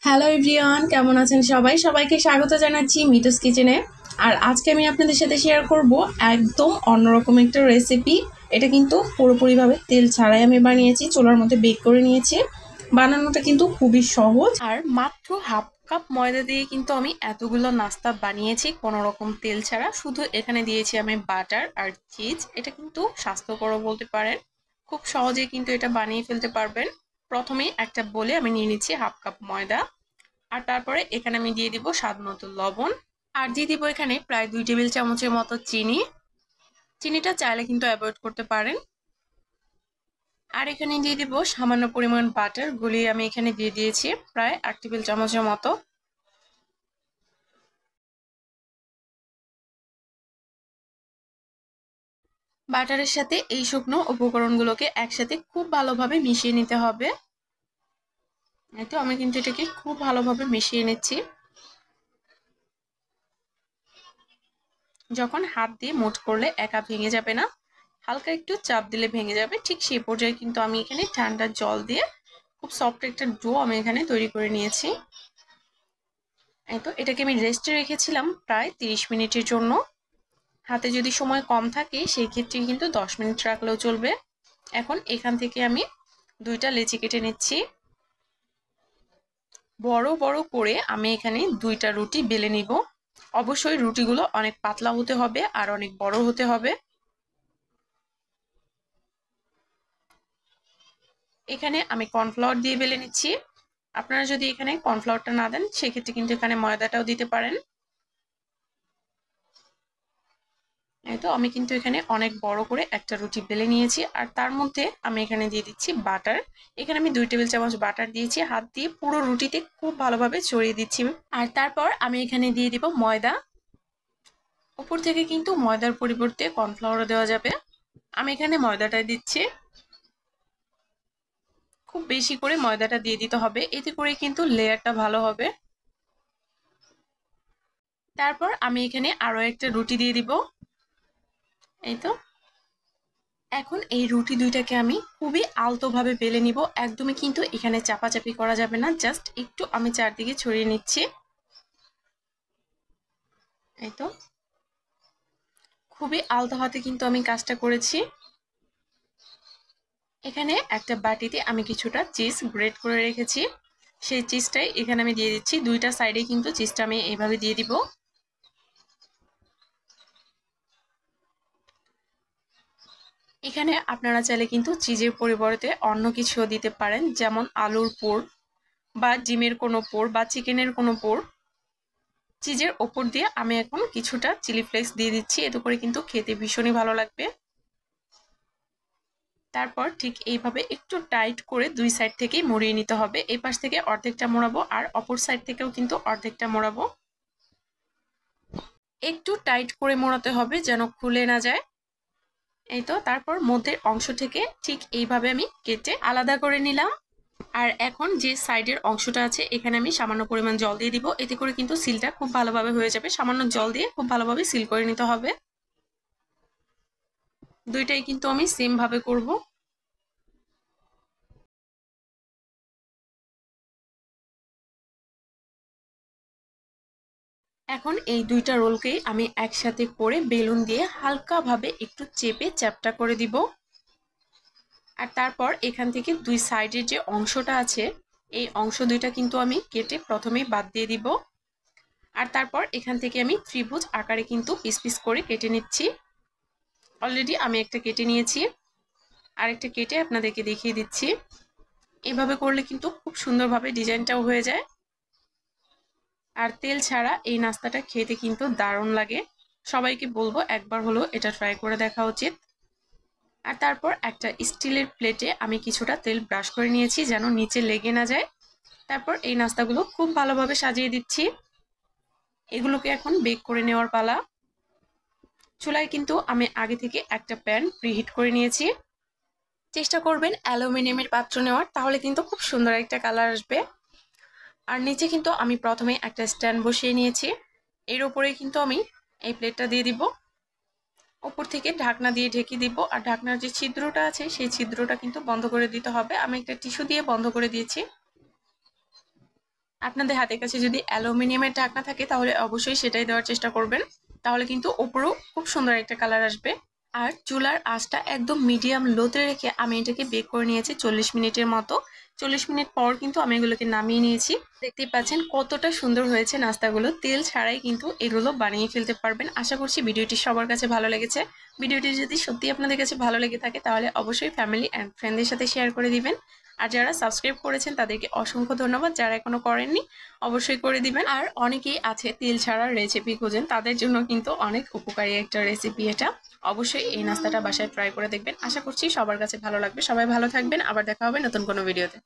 Hello everyone, কেমন আছেন সবাই? সবাইকে স্বাগত জানাচ্ছি মিতুস কিচেনে। আর আজকে আমি আপনাদের সাথে শেয়ার করব একদম অন্যরকম একটা রেসিপি। এটা কিন্তু পুরোপুরিভাবে তেল ছাড়াই আমি বানিয়েছি, চুলার মধ্যে বেক করে নিয়েছি। বানানোটা কিন্তু খুবই সহজ, আর মাত্র হাফ কাপ ময়দা দিয়ে কিন্তু আমি এতগুলো নাস্তা বানিয়েছি কোনো রকম তেল ছাড়া। শুধু এখানে দিয়েছি আমি বাটার আর চিজ। এটা কিন্তু স্বাস্থ্যকর বলতে পারেন, খুব সহজেই কিন্তু এটা বানিয়ে ফেলতে পারবেন। প্রথমে একটা বলে আমি নিয়ে নিচ্ছি হাফ কাপ ময়দা, আর তারপরে এখানে আমি দিয়ে দিব স্বাদ মতো লবণ, আর দিয়ে দিব এখানে প্রায় 2 টেবিল চামচের মতো চিনি। চিনিটা চাইলে কিন্তু অ্যাভয়েড করতে পারেন। আর এখানে দিয়ে দিব সামান্য পরিমাণ বাটার, গুলিয়ে আমি এখানে দিয়ে দিয়েছি প্রায় 8 টেবিল চামচের মতো। বাটারের সাথে এই শুকনো উপকরণগুলোকে একসাথে খুব ভালোভাবে মিশিয়ে নিতে হবে। এই তো আমি কিন্তু এটাকে খুব ভালোভাবে মিশিয়ে নিচ্ছি। যখন হাত দিয়ে মুঠ করলে একা ভেঙে যাবে না, হালকা একটু চাপ দিলে ভেঙে যাবে, ঠিক সেই পর্যায়ে কিন্তু আমি এখানে ঠান্ডা জল দিয়ে খুব সফট একটা ডো আমি এখানে তৈরি করে নিয়েছি। এই তো এটাকে আমি রেস্টে রেখেছিলাম প্রায় 30 মিনিটের জন্য। হাতে যদি সময় কম থাকে সেই ক্ষেত্রে কিন্তু 10 মিনিট রাখলেও চলবে। এখন এখান থেকে আমি 2টা লেচি কেটে নিচ্ছি। বড় বড় করে আমি এখানে 2টা রুটি বেলে নিব। অবশ্যই রুটিগুলো অনেক পাতলা হতে হবে আর অনেক বড় হতে হবে। এখানে আমি কর্নফ্লাওয়ার দিয়ে বেলে নিচ্ছি। আপনারা যদি এখানে কর্নফ্লাওয়ারটা না দেন সেক্ষেত্রে কিন্তু এখানে ময়দাটাও দিতে পারেন। এই তো আমি কিন্তু এখানে অনেক বড় করে একটা রুটি বেলে নিয়েছি, আর তার মধ্যে আমি এখানে দিয়ে দিচ্ছি বাটার। এখানে আমি 2 টেবিল চামচ বাটার দিয়েছি, হাত দিয়ে পুরো রুটিতে খুব ভালোভাবে ছড়িয়ে দিচ্ছি। আর তারপর আমি এখানে দিয়ে দিব ময়দা। উপর থেকে কিন্তু ময়দার পরিবর্তে কর্নফ্লাওয়ারও দেওয়া যাবে। আমি এখানে ময়দাটা দিচ্ছি। খুব বেশি করে ময়দাটা দিয়ে দিতে হবে, এতে করে কিন্তু লেয়ারটা ভালো হবে। তারপর আমি এখানে আরো একটা রুটি দিয়ে দিব। এই তো এখন এই রুটি দুইটাকে আমি খুবই আলতোভাবে বেলে নিব। একদমই কিন্তু এখানে চাপাচাপি করা যাবে না, জাস্ট একটু আমি চারদিকে ছড়িয়ে নিচ্ছি। এই তো খুবই আলতো হাতে কিন্তু আমি কাজটা করেছি। এখানে একটা বাটিতে আমি কিছুটা চিজ গ্রেট করে রেখেছি, সেই চিজটাই এখানে আমি দিয়ে দিচ্ছি। 2টা সাইডে কিন্তু চিজটা আমি এইভাবে দিয়ে দিব। এখানে আপনারা চাইলে কিন্তু চিজের পরিবর্তে অন্য কিছুও দিতে পারেন, যেমন আলুর পুর বা ডিমের কোনো পুর বা চিকেনের কোনো পুর। চিজের ওপর দিয়ে আমি এখন কিছুটা চিলি ফ্লেক্স দিয়ে দিচ্ছি, এতে করে কিন্তু খেতে ভীষণই ভালো লাগবে। তারপর ঠিক এইভাবে একটু টাইট করে 2 সাইড থেকেই মুড়িয়ে নিতে হবে। এই পাশ থেকে অর্ধেকটা মোড়াবো আর অপর সাইড থেকেও কিন্তু অর্ধেকটা মোড়াবো। একটু টাইট করে মোড়াতে হবে যেন খুলে না যায়। এই তো তারপর মধ্যের অংশ থেকে ঠিক এইভাবে আমি কেটে আলাদা করে নিলাম। আর এখন যে সাইডের অংশটা আছে এখানে আমি সামান্য পরিমাণ জল দিয়ে দিব, এতে করে কিন্তু সিলটা খুব ভালোভাবে হয়ে যাবে। সামান্য জল দিয়ে খুব ভালোভাবে সিল করে নিতে হবে। দুইটাই কিন্তু আমি সেম ভাবে করব। এখন এই 2টা রোলকেই আমি একসাথে করে বেলুন দিয়ে হালকাভাবে একটু চেপে চ্যাপটা করে দিব। আর তারপর এখান থেকে 2 সাইডের যে অংশটা আছে এই অংশ 2টা কিন্তু আমি কেটে প্রথমেই বাদ দিয়ে দিব। আর তারপর এখান থেকে আমি ত্রিভুজ আকারে কিন্তু পিস পিস করে কেটে নিচ্ছি। অলরেডি আমি একটা কেটে নিয়েছি, আরেকটা কেটে আপনাদেরকে দেখিয়ে দিচ্ছি। এভাবে করলে কিন্তু খুব সুন্দরভাবে ডিজাইনটাও হয়ে যায়। আর তেল ছাড়া এই নাস্তাটা খেতে কিন্তু দারুণ লাগে। সবাইকে বলবো একবার হলো এটা ট্রাই করে দেখা উচিত। আর তারপর একটা স্টিলের প্লেটে আমি কিছুটা তেল ব্রাশ করে নিয়েছি যেন নিচে লেগে না যায়। তারপর এই নাস্তাগুলো খুব ভালোভাবে সাজিয়ে দিচ্ছি। এগুলোকে এখন বেক করে নেওয়ার পালা। চুলায় কিন্তু আমি আগে থেকে একটা প্যান প্রিহিট করে নিয়েছি। চেষ্টা করবেন অ্যালুমিনিয়ামের পাত্র নেওয়ার, তাহলে কিন্তু খুব সুন্দর একটা কালার আসবে। আর নিচে কিন্তু আমি প্রথমে একটা স্ট্যান্ড বসিয়ে নিয়েছি, এর উপরে কিন্তু আমি এই প্লেটটা দিয়ে দিব। উপর থেকে ঢাকনা দিয়ে ঢেকে দিব, আর ঢাকনার যে ছিদ্রটা আছে সেই ছিদ্রটা কিন্তু বন্ধ করে দিতে হবে। আমি একটা টিস্যু দিয়ে বন্ধ করে দিয়েছি। আপনাদের হাতের কাছে যদি অ্যালুমিনিয়ামের ঢাকনা থাকে তাহলে অবশ্যই সেটাই দেওয়ার চেষ্টা করবেন, তাহলে কিন্তু ওপরেও খুব সুন্দর একটা কালার আসবে। আর চুলার আঁচটা একদম মিডিয়াম লোতে রেখে আমি এটাকে বেক করে নিয়েছি 40 মিনিটের মতো। 40 মিনিট পর কিন্তু আমি এগুলোকে নামিয়ে নিয়েছি। দেখতেই পাচ্ছেন কতটা সুন্দর হয়েছে নাস্তাগুলো, তেল ছাড়াই কিন্তু এগুলো বানিয়ে ফেলতে পারবেন। আশা করছি ভিডিওটি সবার কাছে ভালো লেগেছে। ভিডিওটি যদি সত্যি আপনাদের কাছে ভালো লেগে থাকে তাহলে অবশ্যই ফ্যামিলি অ্যান্ড ফ্রেন্ডদের সাথে শেয়ার করে দিবেন। আর যারা সাবস্ক্রাইব করেছেন তাদেরকে অসংখ্য ধন্যবাদ, যারা এখনো করেননি অবশ্যই করে দিবেন। আর অনেকেই আছে তেল ছাড়া রেসিপি খোঁজেন, তাদের জন্য কিন্তু অনেক উপকারী একটা রেসিপি এটা। অবশ্যই এই নাস্তাটা বাসায় ট্রাই করে দেখবেন। আশা করছি সবার কাছে ভালো লাগবে। সবাই ভালো থাকবেন, আবার দেখা হবে নতুন কোনো ভিডিওতে।